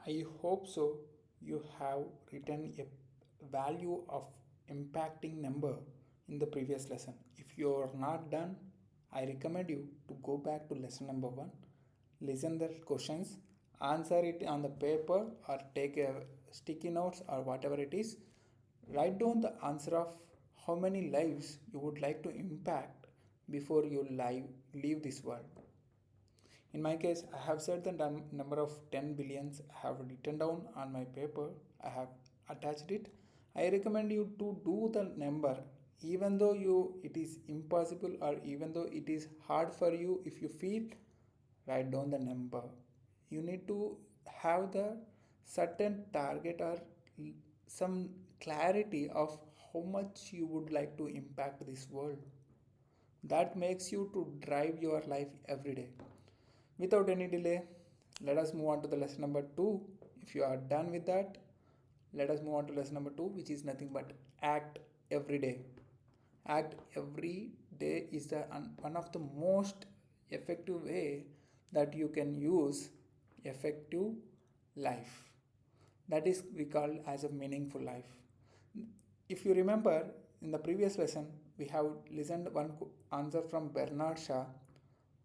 I hope so. You have written a value of impacting number in the previous lesson. If you are not done, I recommend you to go back to lesson number 1, listen the questions, answer it on the paper or take a sticky notes or whatever it is. Write down the answer of how many lives you would like to impact before you leave this world. In my case, I have set the number of 10 billions. I have written down on my paper. I have attached it. I recommend you to do the number even though it is impossible or even though it is hard for you. If you feel, write down the number. You need to have the certain target or some clarity of how much you would like to impact this world. That makes you to drive your life every day. Without any delay, let us move on to the lesson number 2. If you are done with that, let us move on to lesson number 2, which is nothing but act every day. Act every day is one of the most effective way that you can use effective life. That is we call as a meaningful life. If you remember in the previous lesson, we have listened one answer from Bernard Shaw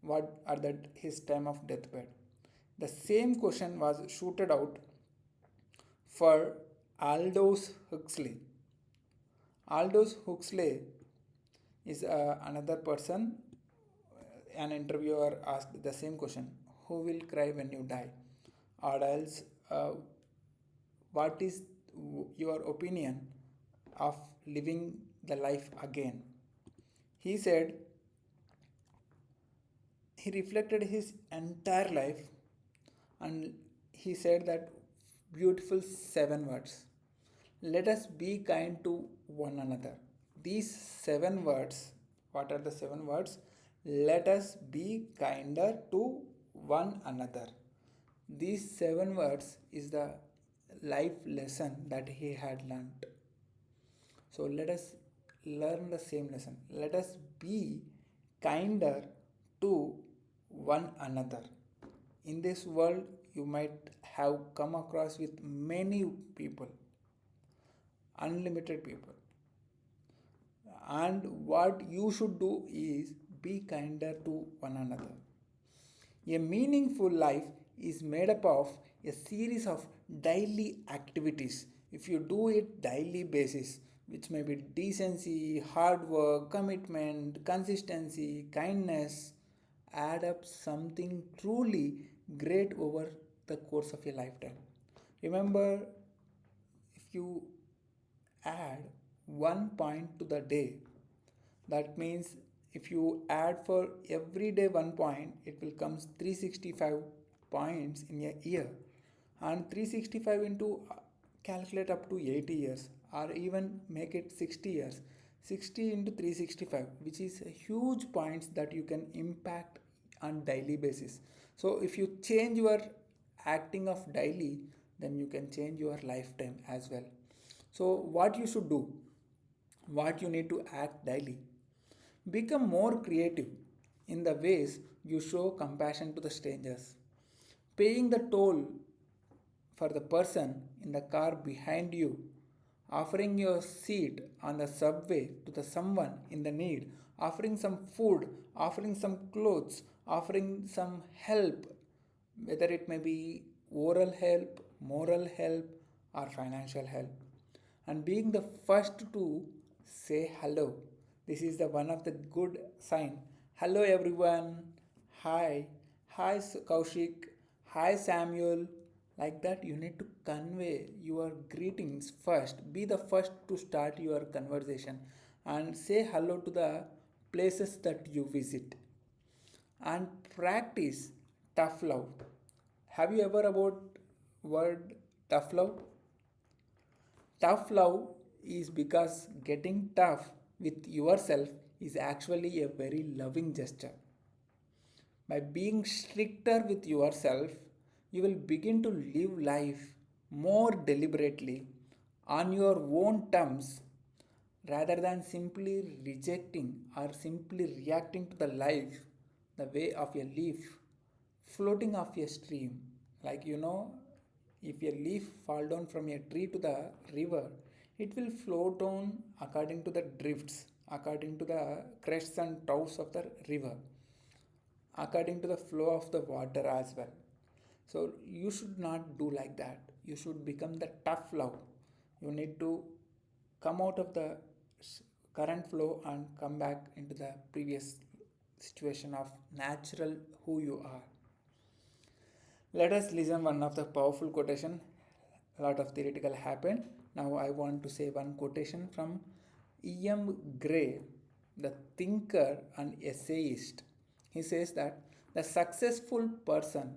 what at his time of deathbed. The same question was shooted out for Aldous Huxley. Aldous Huxley is another person. An interviewer asked the same question: who will cry when you die? Or else, what is your opinion of living the life again? He said he reflected his entire life and he said that beautiful 7 words: let us be kind to one another. These 7 words, what are the 7 words? Let us be kinder to one another. These 7 words is the life lesson that he had learnt. So let us learn the same lesson. Let us be kinder to one another. In this world, you might have come across with many people, unlimited people. And what you should do is be kinder to one another. A meaningful life is made up of a series of daily activities. If you do it daily basis, which may be decency, hard work, commitment, consistency, kindness, add up something truly great over the course of your lifetime. Remember, if you add 1 point to the day, that means if you add for every day 1 point, it will come 365 points in a year. And 365 into calculate up to 80 years or even make it 60 years. 60 into 365, which is a huge points that you can impact on daily basis. So if you change your acting of daily, then you can change your lifetime as well. So what you should do, what you need to act daily: become more creative in the ways you show compassion to the strangers, paying the toll for the person in the car behind you, offering your seat on the subway to the someone in the need, offering some food, offering some clothes, offering some help, whether it may be oral help, moral help, or financial help, and being the first to say hello. This is the one of the good sign. Hello everyone. Hi. Hi Kaushik. Hi Samuel. Like that you need to convey your greetings first. Be the first to start your conversation and say hello to the places that you visit. And practice tough love. Have you ever about word tough love? Tough love is because getting tough with yourself is actually a very loving gesture. By being stricter with yourself, you will begin to live life more deliberately on your own terms rather than simply rejecting or simply reacting to the life the way of a leaf floating off a stream. Like If a leaf fall down from a tree to the river, it will float on according to the drifts, according to the crests and troughs of the river, according to the flow of the water as well. So you should not do like that. You should become the tough love. You need to come out of the current flow and come back into the previous situation of natural who you are. Let us listen one of the powerful quotation. A lot of theoretical happened. Now I want to say one quotation from E.M. Gray, the thinker and essayist. He says that the successful person,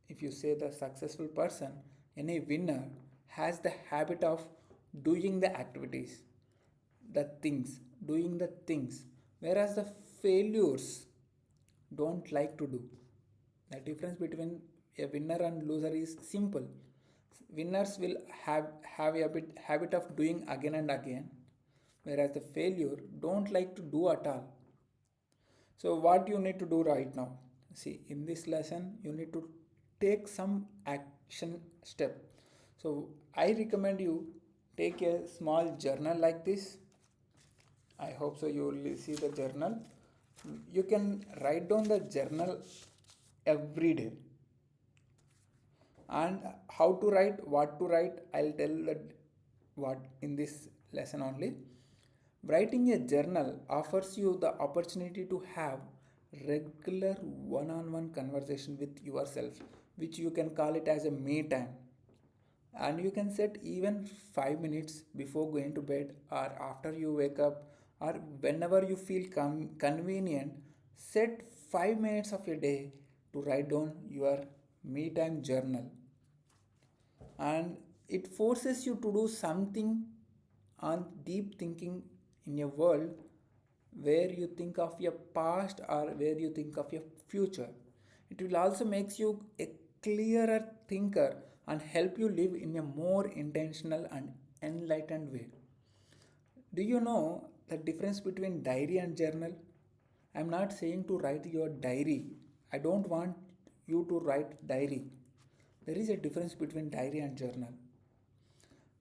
if you say the successful person, any winner has the habit of doing the activities, the things, doing the things, whereas the failures don't like to do. The difference between a winner and loser is simple. Winners will have a habit of doing again and again, whereas the failure don't like to do at all. So what you need to do right now? See, in this lesson, you need to take some action step. So I recommend you take a small journal like this. I hope so you will see the journal. You can write down the journal every day. And how to write, what to write, I'll tell that what in this lesson only. Writing a journal offers you the opportunity to have regular one-on-one conversation with yourself, which you can call it as a me time. And you can set even 5 minutes before going to bed or after you wake up or whenever you feel convenient. Set 5 minutes of your day to write down your me time journal, and it forces you to do something on deep thinking in a world where you think of your past or where you think of your future. It will also makes you a clearer thinker and help you live in a more intentional and enlightened way. Do you know the difference between diary and journal? I'm not saying to write your diary. I don't want you to write diary. There is a difference between diary and journal.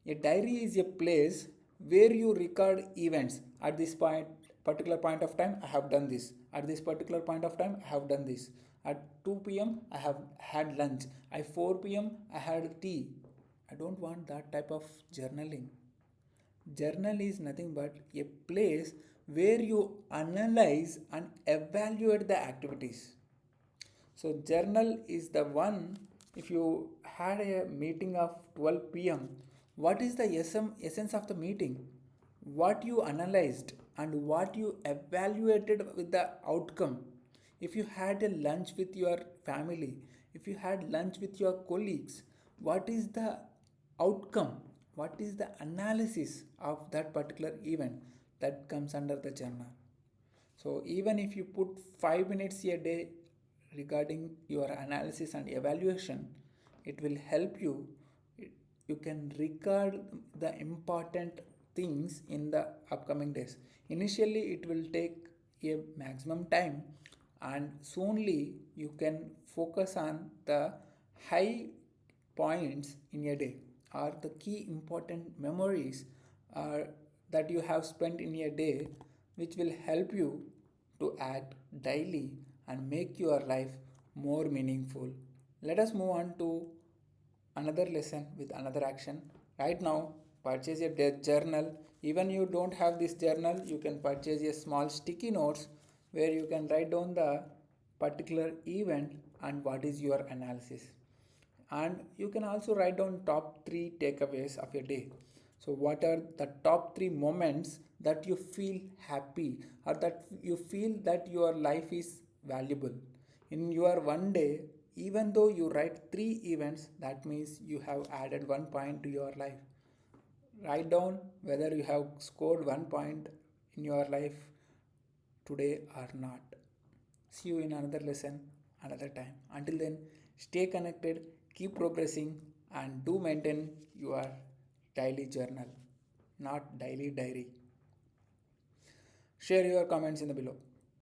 A diary is a place where you record events. At this particular point of time, I have done this. At this particular point of time, I have done this. At 2 p.m., I have had lunch. At 4 p.m., I had tea. I don't want that type of journaling. Journal is nothing but a place where you analyze and evaluate the activities. So journal is the one. If you had a meeting of 12 p.m., what is the essence of the meeting? What you analyzed and what you evaluated with the outcome. If you had a lunch with your family, if you had lunch with your colleagues, what is the outcome? What is the analysis of that particular event? That comes under the journal. So even if you put 5 minutes a day regarding your analysis and evaluation, it will help you. You can record the important things in the upcoming days. Initially, it will take a maximum time, and soonly you can focus on the high points in a day or the key important memories that you have spent in a day, which will help you to act daily and make your life more meaningful. Let us move on to another lesson with another action. Right now, purchase a journal. Even you don't have this journal, you can purchase a small sticky notes where you can write down the particular event and what is your analysis. And you can also write down top 3 takeaways of your day. So what are the top 3 moments that you feel happy or that you feel that your life is valuable in your one day? Even though you write 3 events, that means you have added 1 point to your life. Write down whether you have scored 1 point in your life today or not. See you in another lesson, another time. Until then, stay connected, keep progressing, and do maintain your daily journal, not daily diary. Share your comments in the below.